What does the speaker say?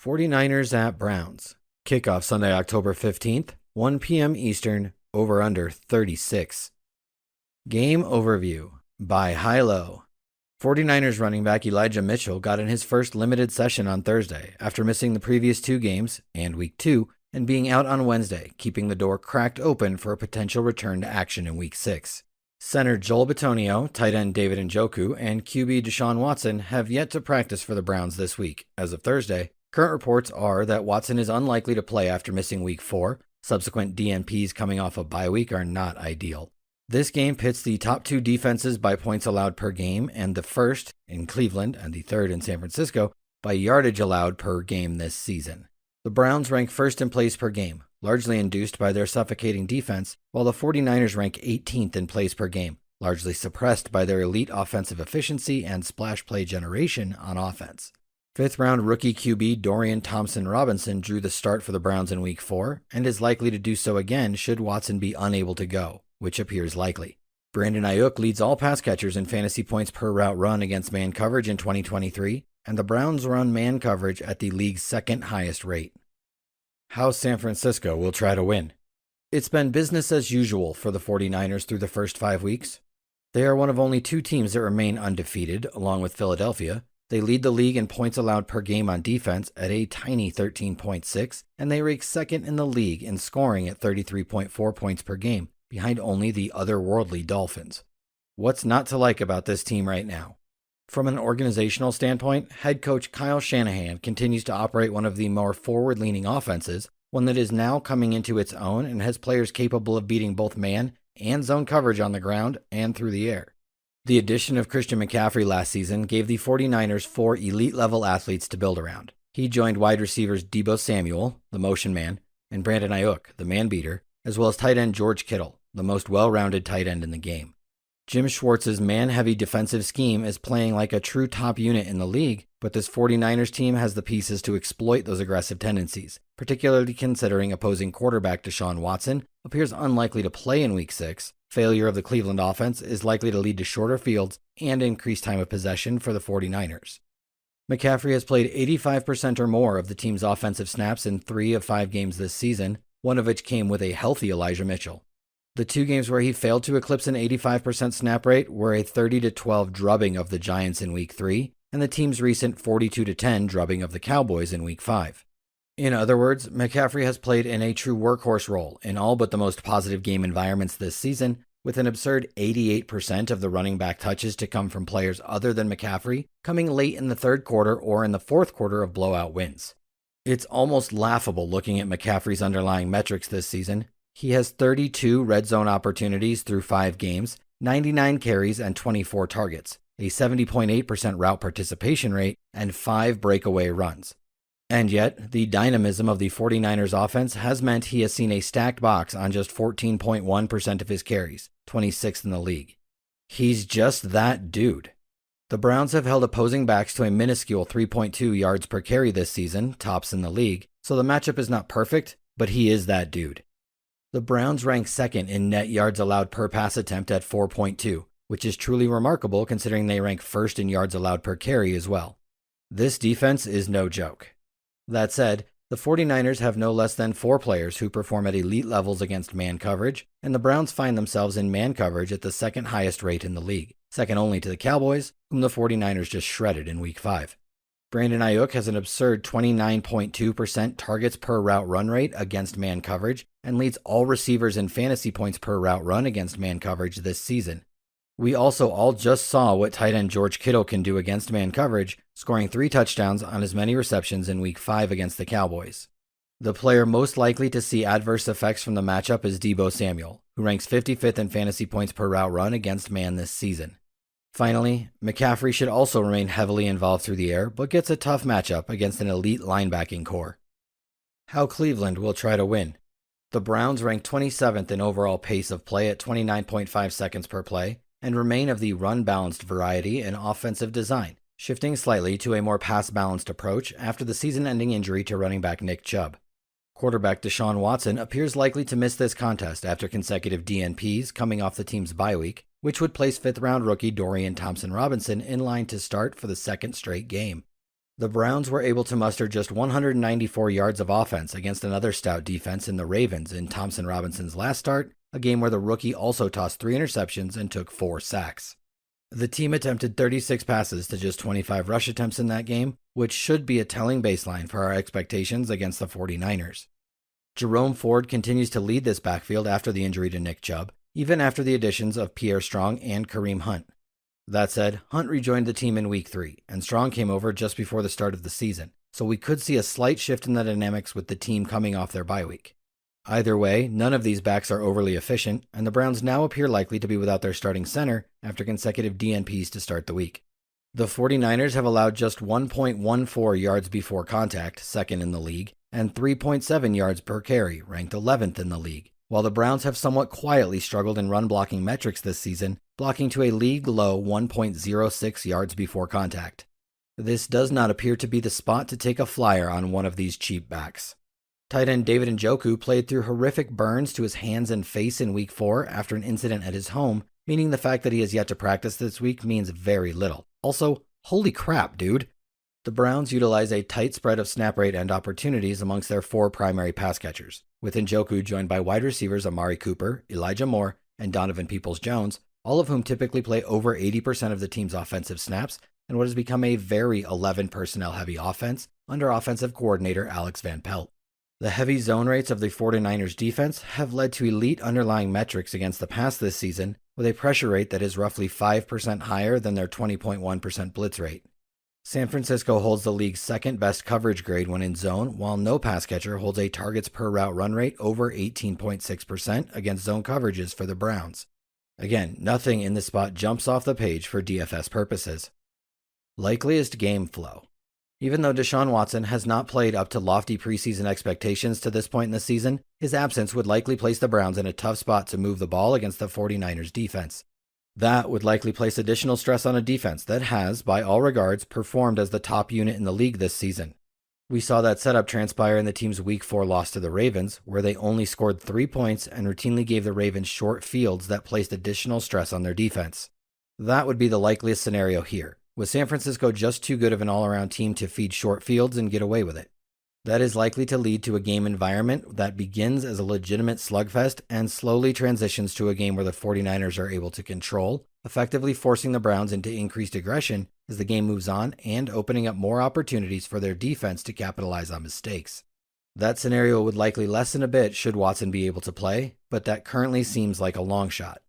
49ers at Browns. Kickoff Sunday, October 15th, 1 p.m. Eastern, over under 36. Game overview by High-Low. 49ers running back Elijah Mitchell got in his first limited session on Thursday after missing the previous two games and Week 2 and being out on Wednesday, keeping the door cracked open for a potential return to action in Week 6. Center Joel Bitonio, tight end David Njoku, and QB Deshaun Watson have yet to practice for the Browns this week. As of Thursday, current reports are that Watson is unlikely to play after missing Week 4. Subsequent DNPs coming off a bye week are not ideal. This game pits the top two defenses by points allowed per game, and the first in Cleveland and the third in San Francisco by yardage allowed per game this season. The Browns rank first in plays per game, largely induced by their suffocating defense, while the 49ers rank 18th in plays per game, largely suppressed by their elite offensive efficiency and splash play generation on offense. Fifth-round rookie QB Dorian Thompson-Robinson drew the start for the Browns in Week 4 and is likely to do so again should Watson be unable to go, which appears likely. Brandon Ayuk leads all pass catchers in fantasy points per route run against man coverage in 2023, and the Browns run man coverage at the league's second highest rate. How San Francisco will try to win. It's been business as usual for the 49ers through the first 5 weeks. They are one of only two teams that remain undefeated, along with Philadelphia. They lead the league in points allowed per game on defense at a tiny 13.6, and they rank second in the league in scoring at 33.4 points per game, behind only the otherworldly Dolphins. What's not to like about this team right now? From an organizational standpoint, head coach Kyle Shanahan continues to operate one of the more forward-leaning offenses, one that is now coming into its own and has players capable of beating both man and zone coverage on the ground and through the air. The addition of Christian McCaffrey last season gave the 49ers 4 elite-level athletes to build around. He joined wide receivers Deebo Samuel, the motion man, and Brandon Ayuk, the man beater, as well as tight end George Kittle, the most well-rounded tight end in the game. Jim Schwartz's man-heavy defensive scheme is playing like a true top unit in the league, but this 49ers team has the pieces to exploit those aggressive tendencies, particularly considering opposing quarterback Deshaun Watson appears unlikely to play in Week 6. Failure of the Cleveland offense is likely to lead to shorter fields and increased time of possession for the 49ers. McCaffrey has played 85% or more of the team's offensive snaps in 3 of 5 games this season, one of which came with a healthy Elijah Mitchell. The 2 games where he failed to eclipse an 85% snap rate were a 30-12 drubbing of the Giants in Week 3 and the team's recent 42-10 drubbing of the Cowboys in Week 5. In other words, McCaffrey has played in a true workhorse role in all but the most positive game environments this season, with an absurd 88% of the running back touches to come from players other than McCaffrey, coming late in the third quarter or in the fourth quarter of blowout wins. It's almost laughable looking at McCaffrey's underlying metrics this season. He has 32 red zone opportunities through 5 games, 99 carries and 24 targets, a 70.8% route participation rate, and 5 breakaway runs. And yet, the dynamism of the 49ers offense has meant he has seen a stacked box on just 14.1% of his carries, 26th in the league. He's just that dude. The Browns have held opposing backs to a minuscule 3.2 yards per carry this season, tops in the league, so the matchup is not perfect, but he is that dude. The Browns rank second in net yards allowed per pass attempt at 4.2, which is truly remarkable considering they rank first in yards allowed per carry as well. This defense is no joke. That said, the 49ers have no less than 4 players who perform at elite levels against man coverage, and the Browns find themselves in man coverage at the second highest rate in the league, second only to the Cowboys, whom the 49ers just shredded in Week 5. Brandon Ayuk has an absurd 29.2% targets per route run rate against man coverage and leads all receivers in fantasy points per route run against man coverage this season. We also all just saw what tight end George Kittle can do against man coverage, scoring 3 touchdowns on as many receptions in Week 5 against the Cowboys. The player most likely to see adverse effects from the matchup is Deebo Samuel, who ranks 55th in fantasy points per route run against man this season. Finally, McCaffrey should also remain heavily involved through the air, but gets a tough matchup against an elite linebacking core. How Cleveland will try to win. The Browns rank 27th in overall pace of play at 29.5 seconds per play, and remain of the run-balanced variety in offensive design, shifting slightly to a more pass-balanced approach after the season-ending injury to running back Nick Chubb. Quarterback Deshaun Watson appears likely to miss this contest after consecutive DNPs coming off the team's bye week, which would place 5th-round rookie Dorian Thompson-Robinson in line to start for the second straight game. The Browns were able to muster just 194 yards of offense against another stout defense in the Ravens in Thompson Robinson's last start, a game where the rookie also tossed 3 interceptions and took 4 sacks. The team attempted 36 passes to just 25 rush attempts in that game, which should be a telling baseline for our expectations against the 49ers. Jerome Ford continues to lead this backfield after the injury to Nick Chubb, even after the additions of Pierre Strong and Kareem Hunt. That said, Hunt rejoined the team in Week 3, and Strong came over just before the start of the season, so we could see a slight shift in the dynamics with the team coming off their bye week. Either way, none of these backs are overly efficient, and the Browns now appear likely to be without their starting center after consecutive DNPs to start the week. The 49ers have allowed just 1.14 yards before contact, second in the league, and 3.7 yards per carry, ranked 11th in the league, while the Browns have somewhat quietly struggled in run blocking metrics this season, blocking to a league-low 1.06 yards before contact. This does not appear to be the spot to take a flyer on one of these cheap backs. Tight end David Njoku played through horrific burns to his hands and face in Week 4 after an incident at his home, meaning the fact that he has yet to practice this week means very little. Also, holy crap, dude! The Browns utilize a tight spread of snap rate and opportunities amongst their 4 primary pass catchers, with Njoku joined by wide receivers Amari Cooper, Elijah Moore, and Donovan Peoples-Jones, all of whom typically play over 80% of the team's offensive snaps in what has become a very 11 personnel heavy offense under offensive coordinator Alex Van Pelt. The heavy zone rates of the 49ers defense have led to elite underlying metrics against the pass this season, with a pressure rate that is roughly 5% higher than their 20.1% blitz rate. San Francisco holds the league's second best coverage grade when in zone, while no pass catcher holds a targets per route run rate over 18.6% against zone coverages for the Browns. Again, nothing in this spot jumps off the page for DFS purposes. Likeliest game flow. Even though Deshaun Watson has not played up to lofty preseason expectations to this point in the season, his absence would likely place the Browns in a tough spot to move the ball against the 49ers defense. That would likely place additional stress on a defense that has, by all regards, performed as the top unit in the league this season. We saw that setup transpire in the team's Week 4 loss to the Ravens, where they only scored 3 points and routinely gave the Ravens short fields that placed additional stress on their defense. That would be the likeliest scenario here, with San Francisco just too good of an all-around team to feed short fields and get away with it. That is likely to lead to a game environment that begins as a legitimate slugfest and slowly transitions to a game where the 49ers are able to control, effectively forcing the Browns into increased aggression as the game moves on and opening up more opportunities for their defense to capitalize on mistakes. That scenario would likely lessen a bit should Watson be able to play, but that currently seems like a long shot.